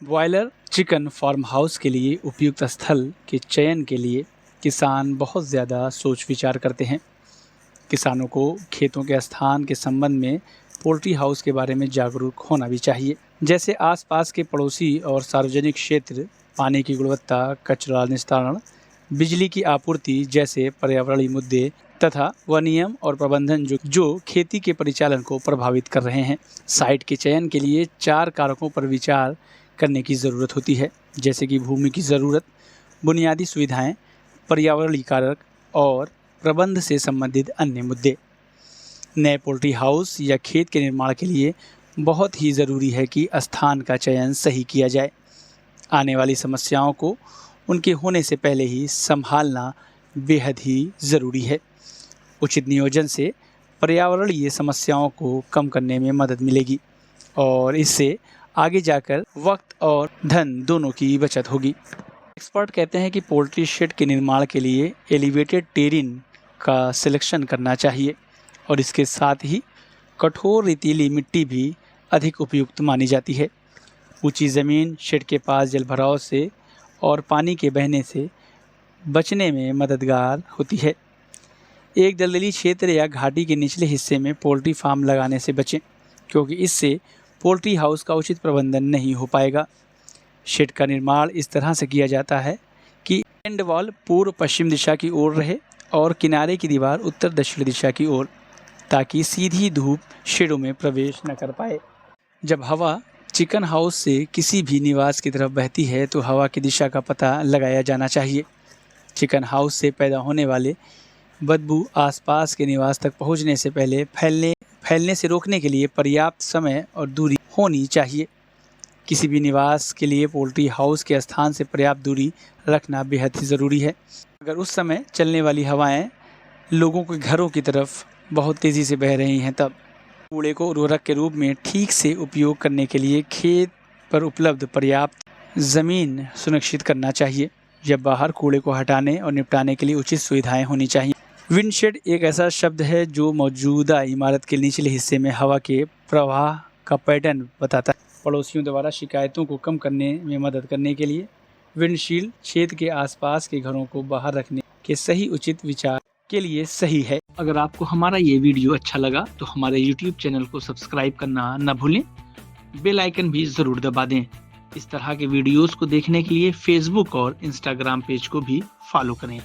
Broiler chicken farm house के लिए उपयुक्त स्थल के चयन के लिए किसान बहुत ज़्यादा सोच विचार करते हैं। किसानों को खेतों के स्थान के संबंध में पोल्ट्री हाउस के बारे में जागरूक होना भी चाहिए, जैसे आसपास के पड़ोसी और सार्वजनिक क्षेत्र, पानी की गुणवत्ता, कचरा निस्तारण, बिजली की आपूर्ति जैसे पर्यावरणीय मुद्दे तथा वह नियम और प्रबंधन जो खेती के परिचालन को प्रभावित कर रहे हैं। साइट के चयन के लिए 4 कारकों पर विचार करने की ज़रूरत होती है, जैसे कि भूमि की ज़रूरत, बुनियादी सुविधाएं, पर्यावरणीय कारक और प्रबंध से संबंधित अन्य मुद्दे। नए पोल्ट्री हाउस या खेत के निर्माण के लिए बहुत ही ज़रूरी है कि स्थान का चयन सही किया जाए। आने वाली समस्याओं को उनके होने से पहले ही संभालना बेहद ही ज़रूरी है। उचित नियोजन से पर्यावरणीय समस्याओं को कम करने में मदद मिलेगी और इससे आगे जाकर वक्त और धन दोनों की बचत होगी। एक्सपर्ट कहते हैं कि पोल्ट्री शेड के निर्माण के लिए एलिवेटेड टेरेन का सिलेक्शन करना चाहिए और इसके साथ ही कठोर रेतीली मिट्टी भी अधिक उपयुक्त मानी जाती है। ऊंची ज़मीन शेड के पास जलभराव से और पानी के बहने से बचने में मददगार होती है। एक दलदली क्षेत्र या घाटी के निचले हिस्से में पोल्ट्री फार्म लगाने से बचें, क्योंकि इससे पोल्ट्री हाउस का उचित प्रबंधन नहीं हो पाएगा। शेड का निर्माण इस तरह से किया जाता है कि एंड वॉल पूर्व पश्चिम दिशा की ओर रहे और किनारे की दीवार उत्तर दक्षिण दिशा की ओर, ताकि सीधी धूप शेडों में प्रवेश न कर पाए। जब हवा चिकन हाउस से किसी भी निवास की तरफ बहती है तो हवा की दिशा का पता लगाया जाना चाहिए। चिकन हाउस से पैदा होने वाले बदबू आसपास के निवास तक पहुंचने से पहले फैलने से रोकने के लिए पर्याप्त समय और दूरी होनी चाहिए। किसी भी निवास के लिए पोल्ट्री हाउस के स्थान से पर्याप्त दूरी रखना बेहद ही ज़रूरी है। अगर उस समय चलने वाली हवाएं लोगों के घरों की तरफ बहुत तेज़ी से बह रही हैं, तब कूड़े को उर्वरक के रूप में ठीक से उपयोग करने के लिए खेत पर उपलब्ध पर्याप्त ज़मीन सुनिश्चित करना चाहिए। जब बाहर कूड़े को हटाने और निपटाने के लिए उचित सुविधाएं होनी चाहिए। विंडशेड एक ऐसा शब्द है जो मौजूदा इमारत के निचले हिस्से में हवा के प्रवाह का पैटर्न बताता है। पड़ोसियों द्वारा शिकायतों को कम करने में मदद करने के लिए विंडशील्ड छेद के आसपास के घरों को बाहर रखने के सही उचित विचार के लिए सही है। अगर आपको हमारा ये वीडियो अच्छा लगा तो हमारे YouTube चैनल को सब्सक्राइब करना न भूलें, बेल आइकन भी ज़रूर दबा दें। इस तरह के वीडियोस को देखने के लिए फेसबुक और इंस्टाग्राम पेज को भी फॉलो करें।